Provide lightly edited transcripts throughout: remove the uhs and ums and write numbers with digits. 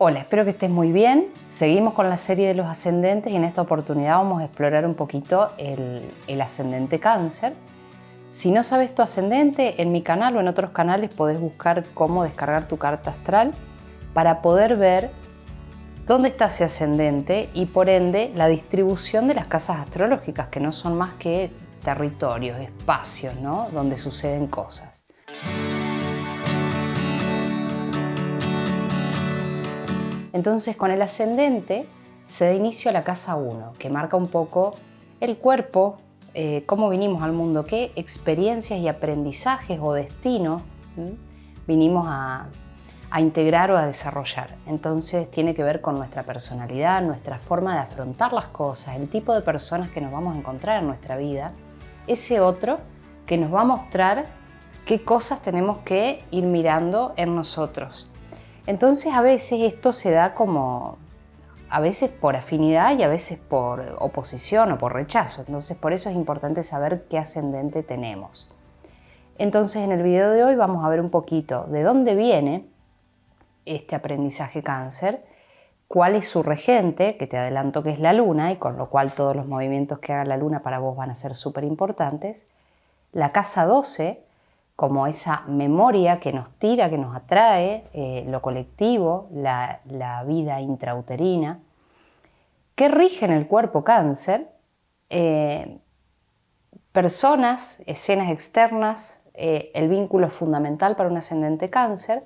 Hola, espero que estés muy bien. Seguimos con la serie de los ascendentes y en esta oportunidad vamos a explorar un poquito el ascendente Cáncer. Si no sabes tu ascendente, en mi canal o en otros canales podés buscar cómo descargar tu carta astral para poder ver dónde está ese ascendente y por ende la distribución de las casas astrológicas, que no son más que territorios, espacios, ¿no? Donde suceden cosas. Entonces, con el ascendente se da inicio a la casa 1, que marca un poco el cuerpo, cómo vinimos al mundo, qué experiencias y aprendizajes o destinos vinimos a integrar o a desarrollar. Entonces tiene que ver con nuestra personalidad, nuestra forma de afrontar las cosas, el tipo de personas que nos vamos a encontrar en nuestra vida, ese otro que nos va a mostrar qué cosas tenemos que ir mirando en nosotros. Entonces a veces esto se da como, a veces por afinidad y a veces por oposición o por rechazo. Entonces por eso es importante saber qué ascendente tenemos. Entonces en el video de hoy vamos a ver un poquito de dónde viene este aprendizaje Cáncer, cuál es su regente, que te adelanto que es la luna y con lo cual todos los movimientos que haga la luna para vos van a ser súper importantes, la casa 12, como esa memoria que nos tira, que nos atrae, lo colectivo, la vida intrauterina, que rige en el cuerpo Cáncer, personas, escenas externas, el vínculo fundamental para un ascendente Cáncer,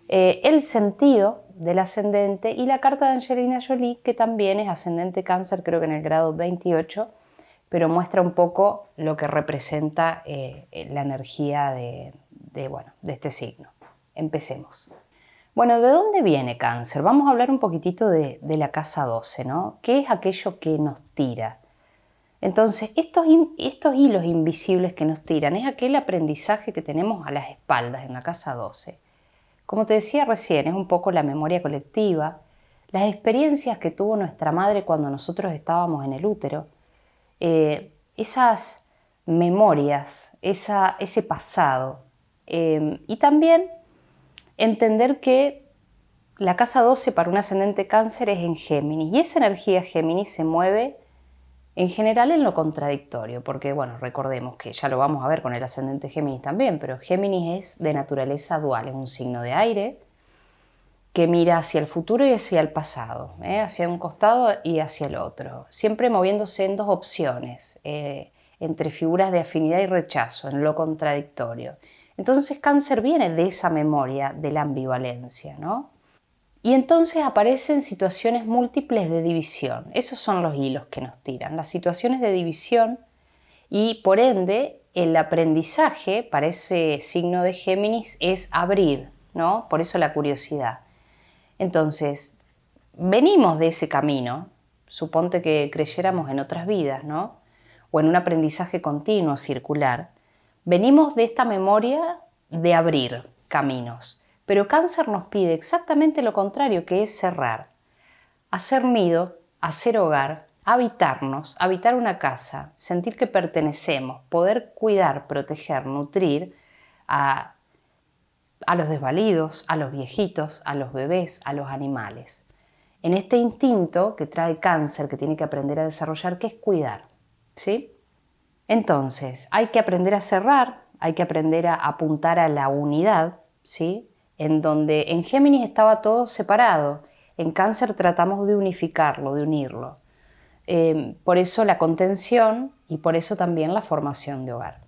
el sentido del ascendente y la carta de Angelina Jolie, que también es ascendente Cáncer, creo que en el grado 28, pero muestra un poco lo que representa la energía de este signo. Empecemos. Bueno, ¿de dónde viene Cáncer? Vamos a hablar un poquitito de la casa 12, ¿no? ¿Qué es aquello que nos tira? Entonces, estos hilos invisibles que nos tiran es aquel aprendizaje que tenemos a las espaldas en la casa 12. Como te decía recién, es un poco la memoria colectiva, las experiencias que tuvo nuestra madre cuando nosotros estábamos en el útero, esas memorias, ese pasado. Y también entender que la casa 12 para un ascendente Cáncer es en Géminis y esa energía Géminis se mueve en general en lo contradictorio, porque bueno, recordemos que ya lo vamos a ver con el ascendente Géminis también, pero Géminis es de naturaleza dual, es un signo de aire que mira hacia el futuro y hacia el pasado, hacia un costado y hacia el otro, siempre moviéndose en dos opciones, entre figuras de afinidad y rechazo, en lo contradictorio. Entonces Cáncer viene de esa memoria de la ambivalencia, ¿no? Y entonces aparecen situaciones múltiples de división. Esos son los hilos que nos tiran, las situaciones de división y por ende el aprendizaje para ese signo de Géminis es abrir, ¿no? Por eso la curiosidad. Entonces, venimos de ese camino, suponte que creyéramos en otras vidas, ¿no? O en un aprendizaje continuo, circular. Venimos de esta memoria de abrir caminos. Pero Cáncer nos pide exactamente lo contrario, que es cerrar. Hacer nido, hacer hogar, habitarnos, habitar una casa, sentir que pertenecemos, poder cuidar, proteger, nutrir a los desvalidos, a los viejitos, a los bebés, a los animales. En este instinto que trae Cáncer, que tiene que aprender a desarrollar, que es cuidar, ¿sí? Entonces, hay que aprender a cerrar, hay que aprender a apuntar a la unidad, ¿sí? En donde en Géminis estaba todo separado, en Cáncer tratamos de unificarlo, de unirlo. Por eso la contención y por eso también la formación de hogar.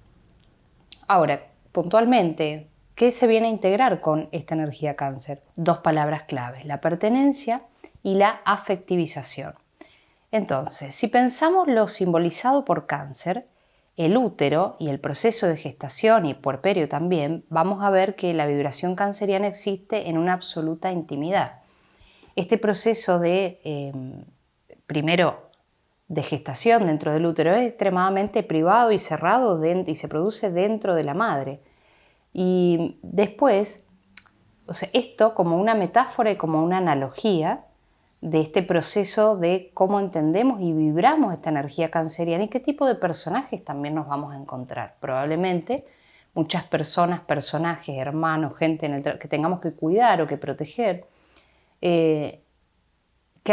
Ahora, puntualmente, ¿qué se viene a integrar con esta energía Cáncer? Dos palabras claves, la pertenencia y la afectivización. Entonces, si pensamos lo simbolizado por Cáncer, el útero y el proceso de gestación y puerperio también, vamos a ver que la vibración canceriana existe en una absoluta intimidad. Este proceso primero, de gestación dentro del útero es extremadamente privado y cerrado y se produce dentro de la madre. Y después, o sea, esto como una metáfora y como una analogía de este proceso de cómo entendemos y vibramos esta energía canceriana y qué tipo de personajes también nos vamos a encontrar. Probablemente muchas personas, personajes, hermanos, gente que tengamos que cuidar o que proteger, que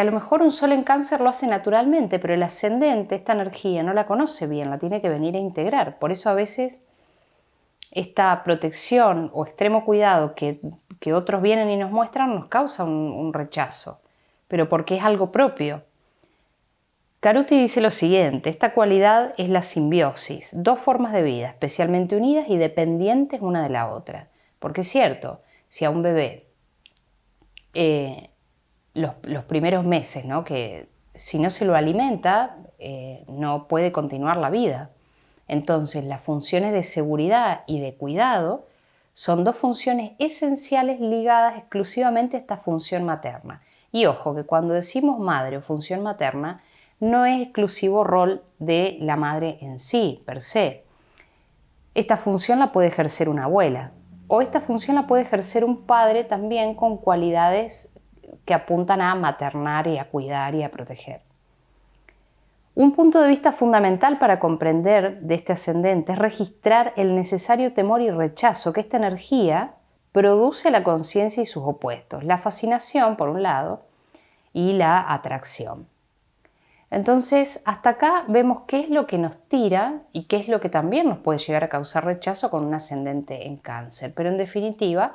a lo mejor un sol en Cáncer lo hace naturalmente, pero el ascendente, esta energía, no la conoce bien, la tiene que venir a integrar. Por eso a veces esta protección o extremo cuidado que otros vienen y nos muestran nos causa un rechazo, pero porque es algo propio. Caruti dice lo siguiente: esta cualidad es la simbiosis, dos formas de vida especialmente unidas y dependientes una de la otra. Porque es cierto, si a un bebé los primeros meses, ¿no?, que si no se lo alimenta no puede continuar la vida. Entonces las funciones de seguridad y de cuidado son dos funciones esenciales ligadas exclusivamente a esta función materna. Y ojo, que cuando decimos madre o función materna, no es exclusivo rol de la madre en sí, per se. Esta función la puede ejercer una abuela, o esta función la puede ejercer un padre también con cualidades que apuntan a maternar y a cuidar y a proteger. Un punto de vista fundamental para comprender de este ascendente es registrar el necesario temor y rechazo que esta energía produce a la conciencia y sus opuestos, la fascinación por un lado y la atracción. Entonces, hasta acá vemos qué es lo que nos tira y qué es lo que también nos puede llegar a causar rechazo con un ascendente en Cáncer. Pero en definitiva,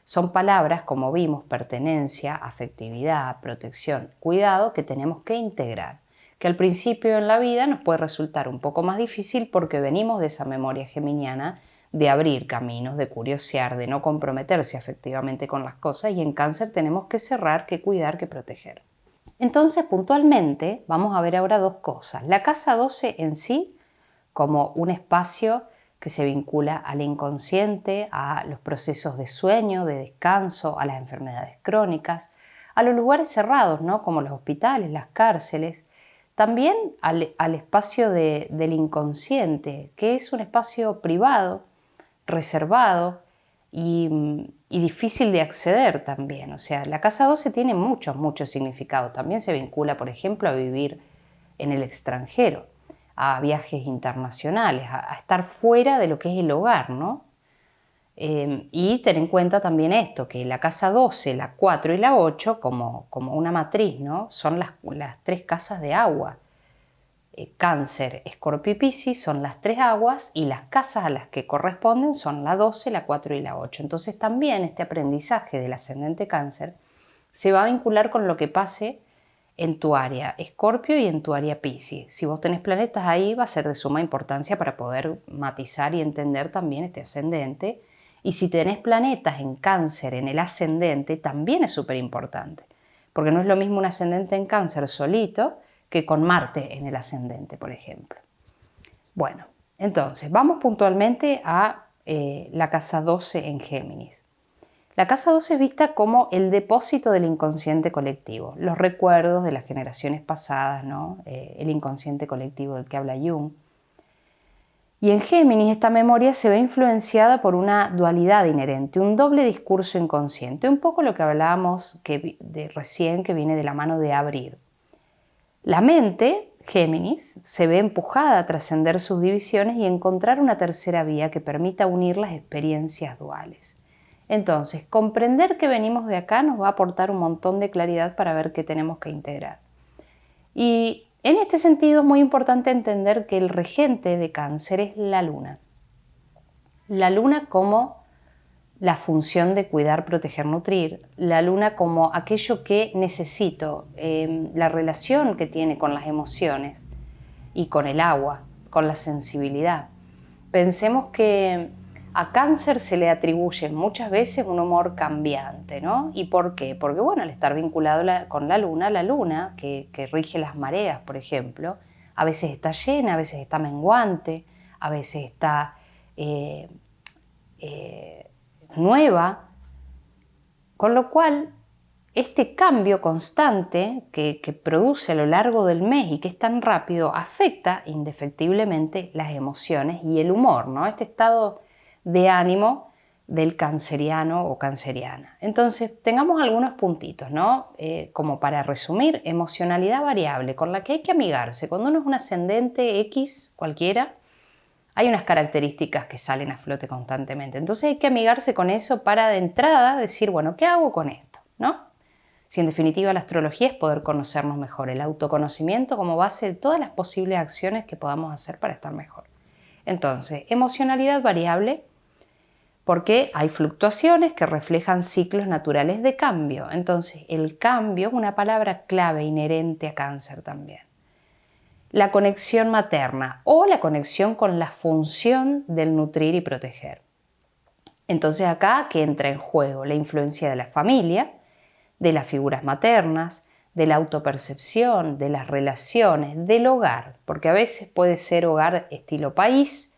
son palabras, como vimos, pertenencia, afectividad, protección, cuidado, que tenemos que integrar. Que al principio en la vida nos puede resultar un poco más difícil porque venimos de esa memoria geminiana de abrir caminos, de curiosear, de no comprometerse afectivamente con las cosas, y en Cáncer tenemos que cerrar, que cuidar, que proteger. Entonces, puntualmente, vamos a ver ahora dos cosas. La casa 12 en sí, como un espacio que se vincula al inconsciente, a los procesos de sueño, de descanso, a las enfermedades crónicas, a los lugares cerrados, ¿no?, como los hospitales, las cárceles, también al espacio del inconsciente, que es un espacio privado, reservado y difícil de acceder también. O sea, la casa 12 tiene muchos significados. También se vincula, por ejemplo, a vivir en el extranjero, a viajes internacionales, a estar fuera de lo que es el hogar, ¿no? Y ten en cuenta también esto, que la casa 12, la 4 y la 8, como una matriz, ¿no?, son las tres casas de agua. Cáncer, Escorpio y Piscis son las tres aguas, y las casas a las que corresponden son la 12, la 4 y la 8. Entonces también este aprendizaje del ascendente Cáncer se va a vincular con lo que pase en tu área Escorpio y en tu área Piscis. Si vos tenés planetas ahí, va a ser de suma importancia para poder matizar y entender también este ascendente. Y si tenés planetas en Cáncer en el ascendente, también es súper importante, porque no es lo mismo un ascendente en Cáncer solito que con Marte en el ascendente, por ejemplo. Bueno, entonces vamos puntualmente a la casa 12 en Géminis. La casa 12 es vista como el depósito del inconsciente colectivo, los recuerdos de las generaciones pasadas, ¿no?, el inconsciente colectivo del que habla Jung. Y en Géminis esta memoria se ve influenciada por una dualidad inherente, un doble discurso inconsciente, un poco lo que hablábamos recién, que viene de la mano de abrir. La mente, Géminis, se ve empujada a trascender sus divisiones y encontrar una tercera vía que permita unir las experiencias duales. Entonces, comprender que venimos de acá nos va a aportar un montón de claridad para ver qué tenemos que integrar. Y en este sentido es muy importante entender que el regente de Cáncer es la Luna. La Luna como la función de cuidar, proteger, nutrir. La Luna como aquello que necesito, la relación que tiene con las emociones y con el agua, con la sensibilidad. Pensemos que a Cáncer se le atribuye muchas veces un humor cambiante, ¿no? ¿Y por qué? Porque, bueno, al estar vinculado con la Luna, que rige las mareas, por ejemplo, a veces está llena, a veces está menguante, a veces está nueva, con lo cual este cambio constante que produce a lo largo del mes y que es tan rápido afecta indefectiblemente las emociones y el humor, ¿no?, este estado de ánimo del canceriano o canceriana. Entonces, tengamos algunos puntitos, ¿no? Como para resumir: emocionalidad variable con la que hay que amigarse. Cuando uno es un ascendente X cualquiera, hay unas características que salen a flote constantemente. Entonces hay que amigarse con eso para de entrada decir, bueno, ¿qué hago con esto?, ¿no? Si en definitiva la astrología es poder conocernos mejor, el autoconocimiento como base de todas las posibles acciones que podamos hacer para estar mejor. Entonces, emocionalidad variable, porque hay fluctuaciones que reflejan ciclos naturales de cambio. Entonces, el cambio es una palabra clave inherente a Cáncer también. La conexión materna o la conexión con la función del nutrir y proteger. Entonces acá que entra en juego la influencia de la familia, de las figuras maternas, de la autopercepción, de las relaciones, del hogar, porque a veces puede ser hogar estilo país,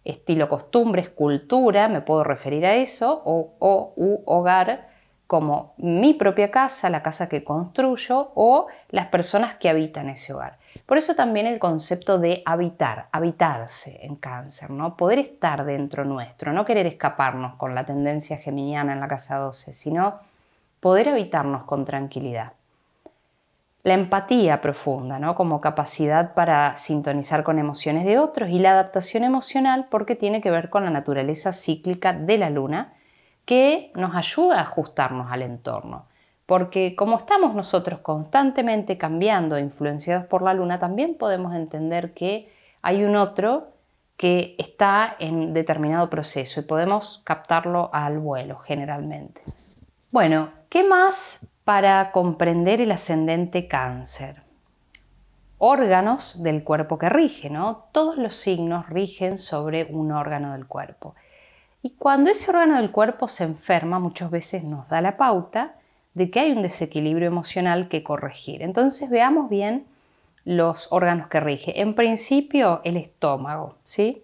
estilo costumbres, cultura, me puedo referir a eso, o hogar como mi propia casa, la casa que construyo, o las personas que habitan ese hogar. Por eso también el concepto de habitar, habitarse en Cáncer, ¿no? Poder estar dentro nuestro, no querer escaparnos con la tendencia geminiana en la casa 12, sino poder habitarnos con tranquilidad. La empatía profunda, ¿no? Como capacidad para sintonizar con emociones de otros, y la adaptación emocional porque tiene que ver con la naturaleza cíclica de la luna que nos ayuda a ajustarnos al entorno. Porque como estamos nosotros constantemente cambiando, influenciados por la luna, también podemos entender que hay un otro que está en determinado proceso y podemos captarlo al vuelo generalmente. Bueno, ¿qué más para comprender el ascendente Cáncer? Órganos del cuerpo que rige, ¿no? Todos los signos rigen sobre un órgano del cuerpo. Y cuando ese órgano del cuerpo se enferma, muchas veces nos da la pauta de que hay un desequilibrio emocional que corregir. Entonces veamos bien los órganos que rige. En principio, el estómago, ¿sí?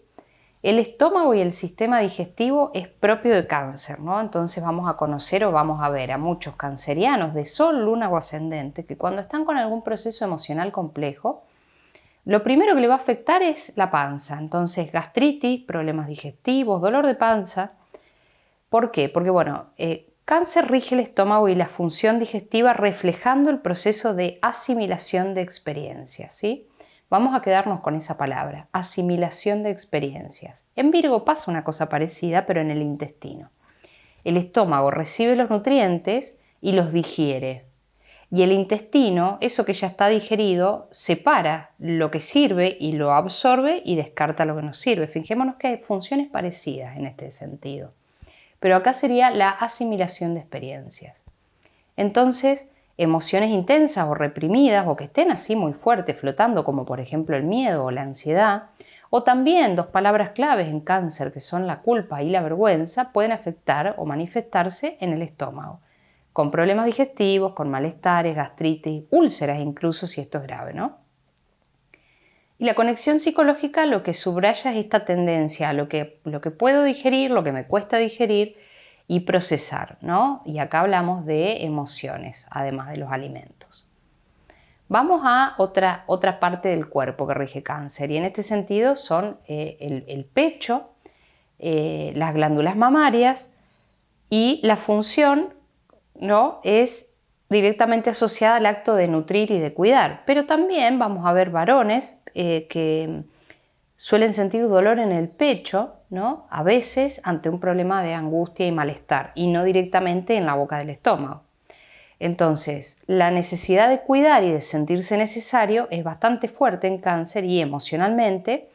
El estómago y el sistema digestivo es propio de Cáncer, ¿no? Entonces vamos a conocer o vamos a ver a muchos cancerianos de Sol, Luna o Ascendente que cuando están con algún proceso emocional complejo, lo primero que le va a afectar es la panza. Entonces gastritis, problemas digestivos, dolor de panza. ¿Por qué? Porque Cáncer rige el estómago y la función digestiva reflejando el proceso de asimilación de experiencias, ¿sí? Vamos a quedarnos con esa palabra, asimilación de experiencias. En Virgo pasa una cosa parecida, pero en el intestino. El estómago recibe los nutrientes y los digiere. Y el intestino, eso que ya está digerido, separa lo que sirve y lo absorbe y descarta lo que no sirve. Fijémonos que hay funciones parecidas en este sentido. Pero acá sería la asimilación de experiencias. Entonces, emociones intensas o reprimidas o que estén así muy fuertes flotando, como por ejemplo el miedo o la ansiedad, o también dos palabras claves en Cáncer que son la culpa y la vergüenza, pueden afectar o manifestarse en el estómago, con problemas digestivos, con malestares, gastritis, úlceras incluso si esto es grave, ¿no? Y la conexión psicológica lo que subraya es esta tendencia a lo que puedo digerir, lo que me cuesta digerir y procesar, ¿no? Y acá hablamos de emociones, además de los alimentos. Vamos a otra parte del cuerpo que rige Cáncer, y en este sentido son el pecho, las glándulas mamarias, y la función, ¿no?, es directamente asociada al acto de nutrir y de cuidar. Pero también vamos a ver varones que suelen sentir dolor en el pecho, ¿no?, a veces ante un problema de angustia y malestar, y no directamente en la boca del estómago. Entonces, la necesidad de cuidar y de sentirse necesario es bastante fuerte en Cáncer, y emocionalmente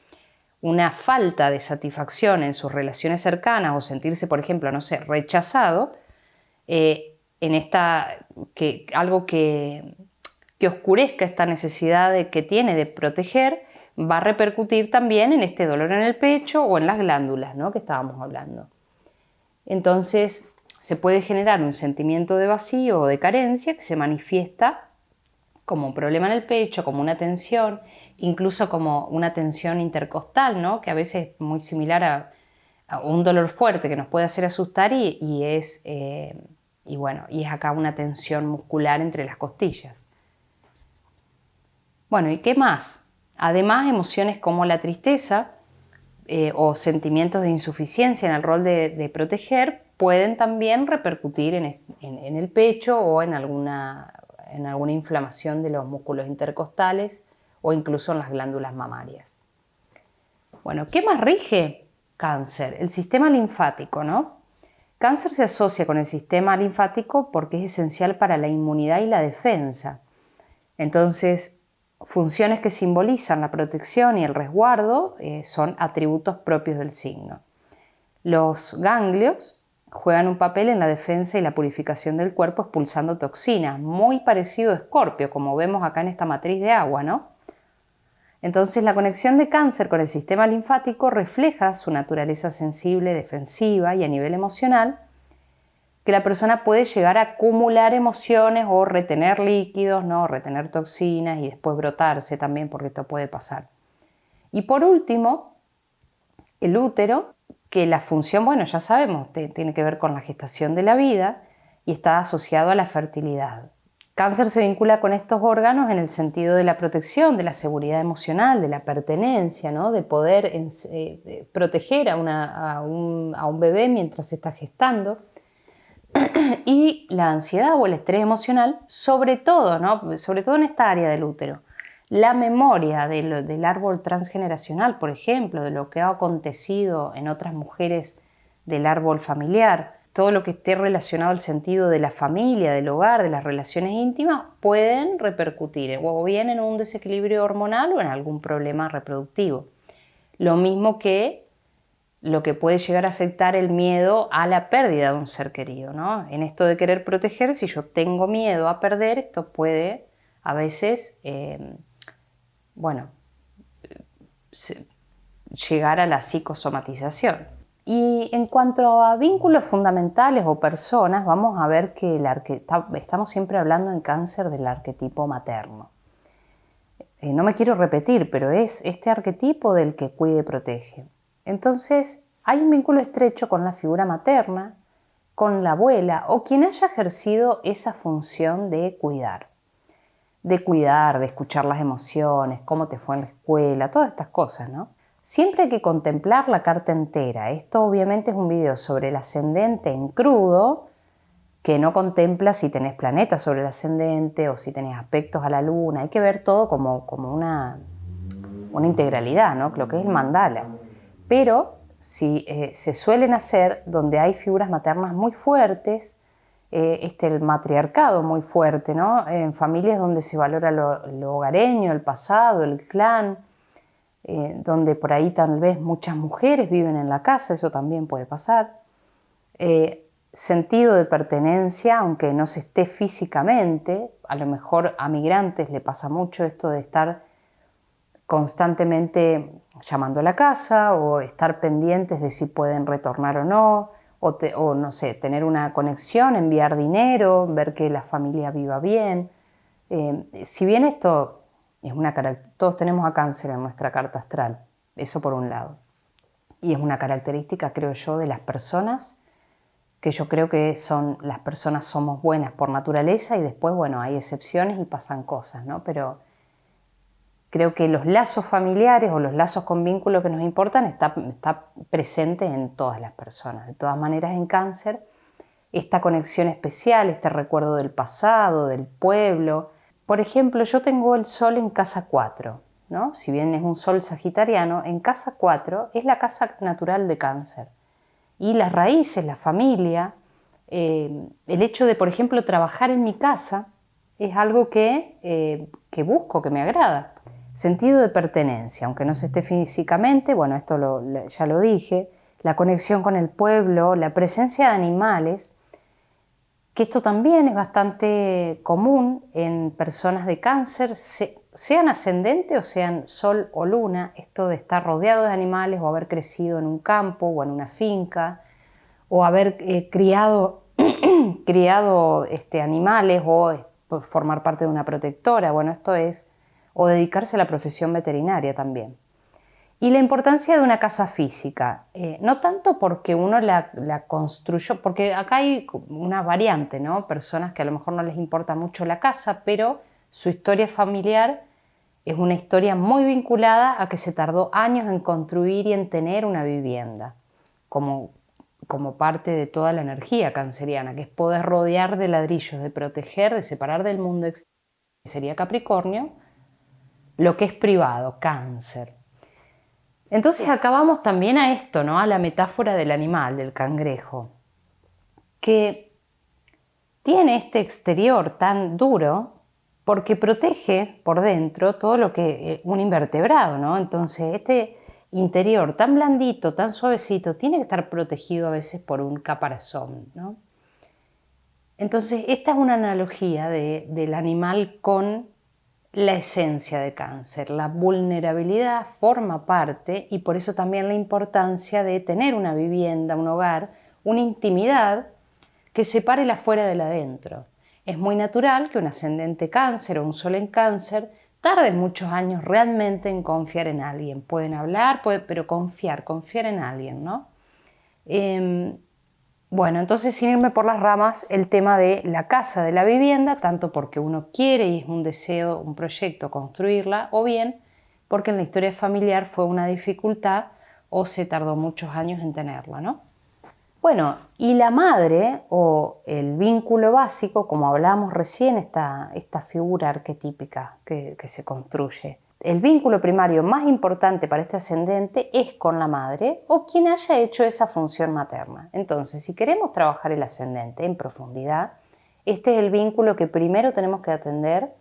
una falta de satisfacción en sus relaciones cercanas o sentirse, por ejemplo, no sé, rechazado, algo que oscurezca esta necesidad que tiene de proteger, va a repercutir también en este dolor en el pecho o en las glándulas, ¿no?, que estábamos hablando. Entonces se puede generar un sentimiento de vacío o de carencia que se manifiesta como un problema en el pecho, como una tensión, incluso como una tensión intercostal, ¿no?, que a veces es muy similar a un dolor fuerte que nos puede hacer asustar y es acá una tensión muscular entre las costillas. Bueno, ¿y qué más? Además, emociones como la tristeza o sentimientos de insuficiencia en el rol de proteger pueden también repercutir en el pecho o en alguna inflamación de los músculos intercostales o incluso en las glándulas mamarias. Bueno, ¿qué más rige Cáncer? El sistema linfático, ¿no? Cáncer se asocia con el sistema linfático porque es esencial para la inmunidad y la defensa. Entonces, funciones que simbolizan la protección y el resguardo son atributos propios del signo. Los ganglios juegan un papel en la defensa y la purificación del cuerpo expulsando toxinas, muy parecido a Escorpio, como vemos acá en esta matriz de agua, ¿no? Entonces, la conexión de Cáncer con el sistema linfático refleja su naturaleza sensible, defensiva y a nivel emocional, que la persona puede llegar a acumular emociones o retener líquidos, ¿no? Retener toxinas y después brotarse también, porque esto puede pasar. Y por último, el útero, que la función, bueno, ya sabemos, tiene que ver con la gestación de la vida y está asociado a la fertilidad. Cáncer se vincula con estos órganos en el sentido de la protección, de la seguridad emocional, de la pertenencia, ¿no? De poder proteger a un bebé mientras se está gestando. Y la ansiedad o el estrés emocional, sobre todo, ¿no? Sobre todo en esta área del útero. La memoria del árbol transgeneracional, por ejemplo, de lo que ha acontecido en otras mujeres del árbol familiar, todo lo que esté relacionado al sentido de la familia, del hogar, de las relaciones íntimas, pueden repercutir o bien en un desequilibrio hormonal o en algún problema reproductivo. Lo mismo que lo que puede llegar a afectar el miedo a la pérdida de un ser querido, ¿no? En esto de querer proteger, si yo tengo miedo a perder, esto puede a veces, llegar a la psicosomatización. Y en cuanto a vínculos fundamentales o personas, vamos a ver que estamos siempre hablando en Cáncer del arquetipo materno. No me quiero repetir, pero es este arquetipo del que cuida y protege. Entonces, hay un vínculo estrecho con la figura materna, con la abuela o quien haya ejercido esa función de cuidar, de escuchar las emociones, cómo te fue en la escuela, todas estas cosas, ¿no? Siempre hay que contemplar la carta entera. Esto obviamente es un video sobre el ascendente en crudo, que no contempla si tenés planetas sobre el ascendente o si tenés aspectos a la luna. Hay que ver todo como una integralidad, ¿no? Lo que es el mandala. Pero si se suelen hacer donde hay figuras maternas muy fuertes, el matriarcado muy fuerte, ¿no? En familias donde se valora lo hogareño, el pasado, el clan, donde por ahí tal vez muchas mujeres viven en la casa, eso también puede pasar. Sentido de pertenencia, aunque no se esté físicamente, a lo mejor a migrantes le pasa mucho esto de estar constantemente llamando a la casa o estar pendientes de si pueden retornar o no, o no sé, tener una conexión, enviar dinero, ver que la familia viva bien. Si bien esto es todos tenemos a Cáncer en nuestra carta astral, eso por un lado, y es una característica, creo yo, de las personas, que yo creo que las personas somos buenas por naturaleza y después, bueno, hay excepciones y pasan cosas, ¿no? Pero creo que los lazos familiares o los lazos con vínculos que nos importan está presente en todas las personas. De todas maneras, en Cáncer, esta conexión especial, este recuerdo del pasado, del pueblo. Por ejemplo, yo tengo el Sol en casa 4, ¿no? Si bien es un Sol sagitariano, en casa 4 es la casa natural de Cáncer. Y las raíces, la familia, el hecho de, por ejemplo, trabajar en mi casa es algo que busco, que me agrada. Sentido de pertenencia, aunque no se esté físicamente, bueno, esto ya lo dije, la conexión con el pueblo, la presencia de animales, que esto también es bastante común en personas de Cáncer, sean ascendente o sean Sol o Luna, esto de estar rodeado de animales o haber crecido en un campo o en una finca, o haber criado animales o formar parte de una protectora, bueno, o dedicarse a la profesión veterinaria también. Y la importancia de una casa física, no tanto porque uno la construyó, porque acá hay una variante, ¿no? Personas que a lo mejor no les importa mucho la casa, pero su historia familiar es una historia muy vinculada a que se tardó años en construir y en tener una vivienda, como parte de toda la energía canceriana, que es poder rodear de ladrillos, de proteger, de separar del mundo exterior, que sería Capricornio, lo que es privado, Cáncer. Entonces acá vamos también a esto, ¿no? A la metáfora del animal, del cangrejo. que tiene este exterior tan duro porque protege por dentro todo lo que un invertebrado, ¿no? Entonces este interior tan blandito, tan suavecito, tiene que estar protegido a veces por un caparazón, ¿no? Entonces esta es una analogía del animal con la esencia de Cáncer. La vulnerabilidad forma parte y por eso también la importancia de tener una vivienda, un hogar, una intimidad que separe el afuera del adentro. Es muy natural que un ascendente Cáncer o un Sol en Cáncer tarden muchos años realmente en confiar en alguien. Pueden hablar, pero confiar en alguien, ¿no? Bueno, entonces sin irme por las ramas, el tema de la casa, de la vivienda, tanto porque uno quiere y es un deseo, un proyecto construirla, o bien porque en la historia familiar fue una dificultad o se tardó muchos años en tenerla, ¿no? Bueno, y la madre o el vínculo básico, como hablábamos recién, esta figura arquetípica que se construye. El vínculo primario más importante para este ascendente es con la madre o quien haya hecho esa función materna. Entonces, si queremos trabajar el ascendente en profundidad, este es el vínculo que primero tenemos que atender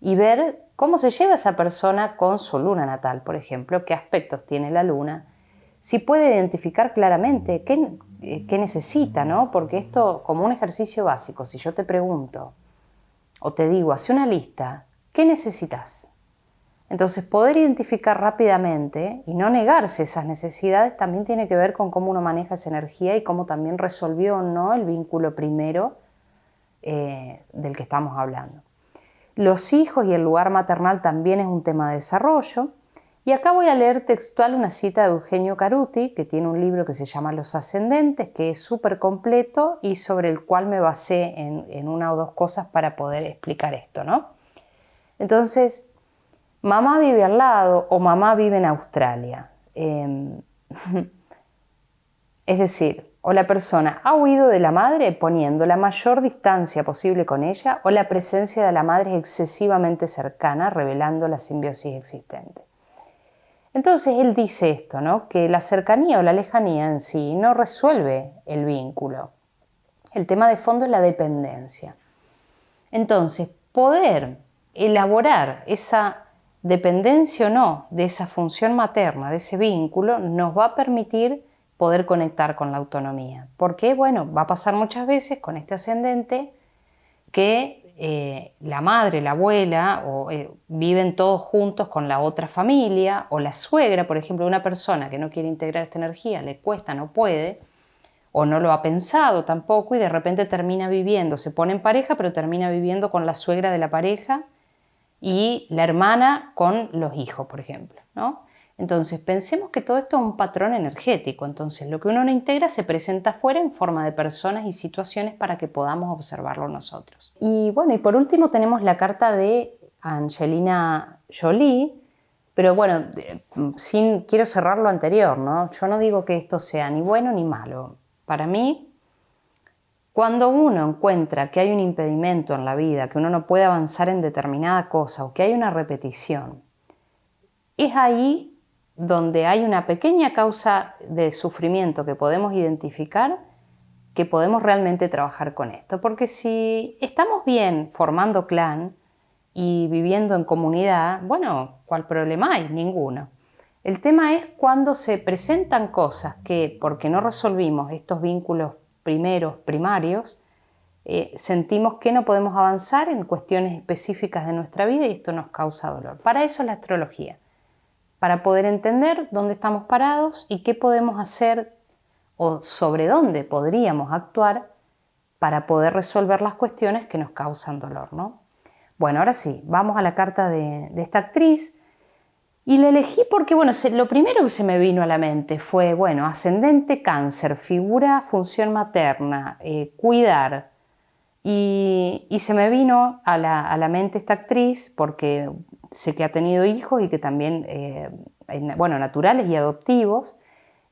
y ver cómo se lleva esa persona con su luna natal, por ejemplo, qué aspectos tiene la luna, si puede identificar claramente qué necesita, ¿no? Porque esto, como un ejercicio básico, si yo te pregunto o te digo, hace una lista, ¿qué necesitas? Entonces, poder identificar rápidamente y no negarse esas necesidades también tiene que ver con cómo uno maneja esa energía y cómo también resolvió o no el vínculo primero del que estamos hablando. Los hijos y el lugar maternal también es un tema de desarrollo. Y acá voy a leer textual una cita de Eugenio Caruti, que tiene un libro que se llama Los Ascendentes, que es súper completo y sobre el cual me basé en una o dos cosas para poder explicar esto, ¿no? Entonces, mamá vive al lado o mamá vive en Australia. Es decir, o la persona ha huido de la madre poniendo la mayor distancia posible con ella, o la presencia de la madre es excesivamente cercana, revelando la simbiosis existente. Entonces él dice esto, ¿no? Que la cercanía o la lejanía en sí no resuelve el vínculo. El tema de fondo es la dependencia. Entonces, poder elaborar esa dependencia o no de esa función materna, de ese vínculo, nos va a permitir poder conectar con la autonomía. Porque, bueno, va a pasar muchas veces con este ascendente que la madre, la abuela viven todos juntos con la otra familia, o la suegra, por ejemplo, una persona que no quiere integrar esta energía, le cuesta, no puede, o no lo ha pensado tampoco y de repente termina viviendo, se pone en pareja pero termina viviendo con la suegra de la pareja y la hermana con los hijos, por ejemplo, ¿no? Entonces pensemos que todo esto es un patrón energético, entonces lo que uno no integra se presenta afuera en forma de personas y situaciones para que podamos observarlo nosotros. Y bueno, y por último tenemos la carta de Angelina Jolie, pero bueno, quiero cerrar lo anterior, ¿no? Yo no digo que esto sea ni bueno ni malo. Para mí, cuando uno encuentra que hay un impedimento en la vida, que uno no puede avanzar en determinada cosa o que hay una repetición, es ahí donde hay una pequeña causa de sufrimiento que podemos identificar, que podemos realmente trabajar con esto. Porque si estamos bien formando clan y viviendo en comunidad, bueno, ¿cuál problema hay? Ninguno. El tema es cuando se presentan cosas que, porque no resolvimos estos vínculos primarios, sentimos que no podemos avanzar en cuestiones específicas de nuestra vida y esto nos causa dolor. Para eso es la astrología, para poder entender dónde estamos parados y qué podemos hacer o sobre dónde podríamos actuar para poder resolver las cuestiones que nos causan dolor, ¿no? Bueno, ahora sí, vamos a la carta de esta actriz y la elegí porque, bueno, lo primero que se me vino a la mente fue, bueno, ascendente Cáncer, figura, función materna, cuidar. Y se me vino a la mente esta actriz porque sé que ha tenido hijos y que también, bueno, naturales y adoptivos,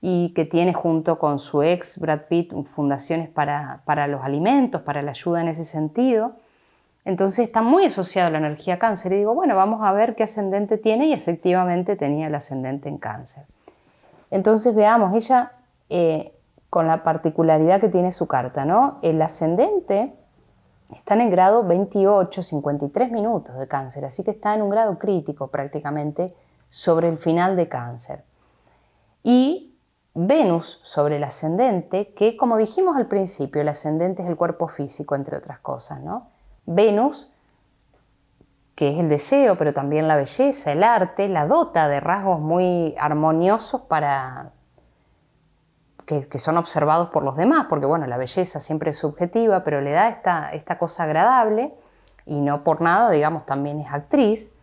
y que tiene junto con su ex Brad Pitt fundaciones para los alimentos, para la ayuda en ese sentido. Entonces está muy asociado a la energía Cáncer y digo, bueno, vamos a ver qué ascendente tiene y efectivamente tenía el ascendente en Cáncer. Entonces veamos, ella con la particularidad que tiene su carta, ¿no? El ascendente está en el grado 28, 53 minutos de Cáncer, así que está en un grado crítico prácticamente sobre el final de Cáncer. Y Venus sobre el ascendente, que como dijimos al principio, el ascendente es el cuerpo físico, entre otras cosas, ¿no? Venus, que es el deseo, pero también la belleza, el arte, la dota de rasgos muy armoniosos que son observados por los demás, porque bueno, la belleza siempre es subjetiva, pero le da esta cosa agradable, y no por nada, digamos, también es actriz,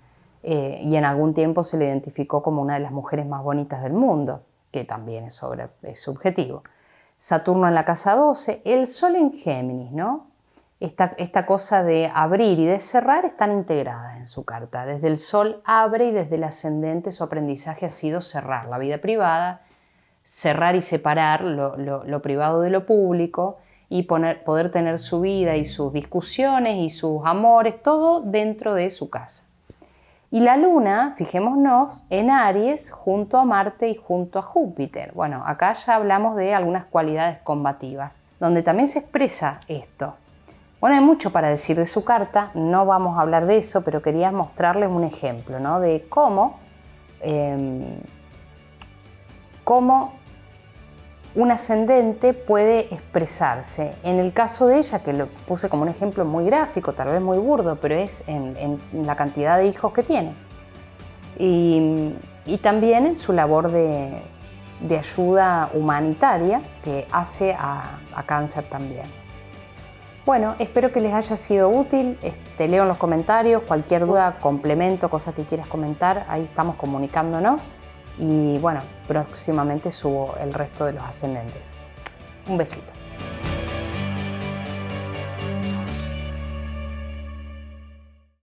y en algún tiempo se le identificó como una de las mujeres más bonitas del mundo, que también es subjetivo. Saturno en la casa 12, el Sol en Géminis, ¿no? Esta cosa de abrir y de cerrar están integradas en su carta. Desde el Sol abre y desde el ascendente su aprendizaje ha sido cerrar la vida privada, cerrar y separar lo privado de lo público y poder tener su vida y sus discusiones y sus amores, todo dentro de su casa. Y la Luna, fijémonos, en Aries junto a Marte y junto a Júpiter. Bueno, acá ya hablamos de algunas cualidades combativas, donde también se expresa esto. Bueno, hay mucho para decir de su carta, no vamos a hablar de eso, pero quería mostrarles un ejemplo, ¿no? De cómo un ascendente puede expresarse. En el caso de ella, que lo puse como un ejemplo muy gráfico, tal vez muy burdo, pero es en la cantidad de hijos que tiene. Y también en su labor de ayuda humanitaria que hace a Cáncer también. Bueno, espero que les haya sido útil. Te leo en los comentarios cualquier duda, complemento, cosa que quieras comentar. Ahí estamos comunicándonos. Y bueno, próximamente subo el resto de los ascendentes. Un besito.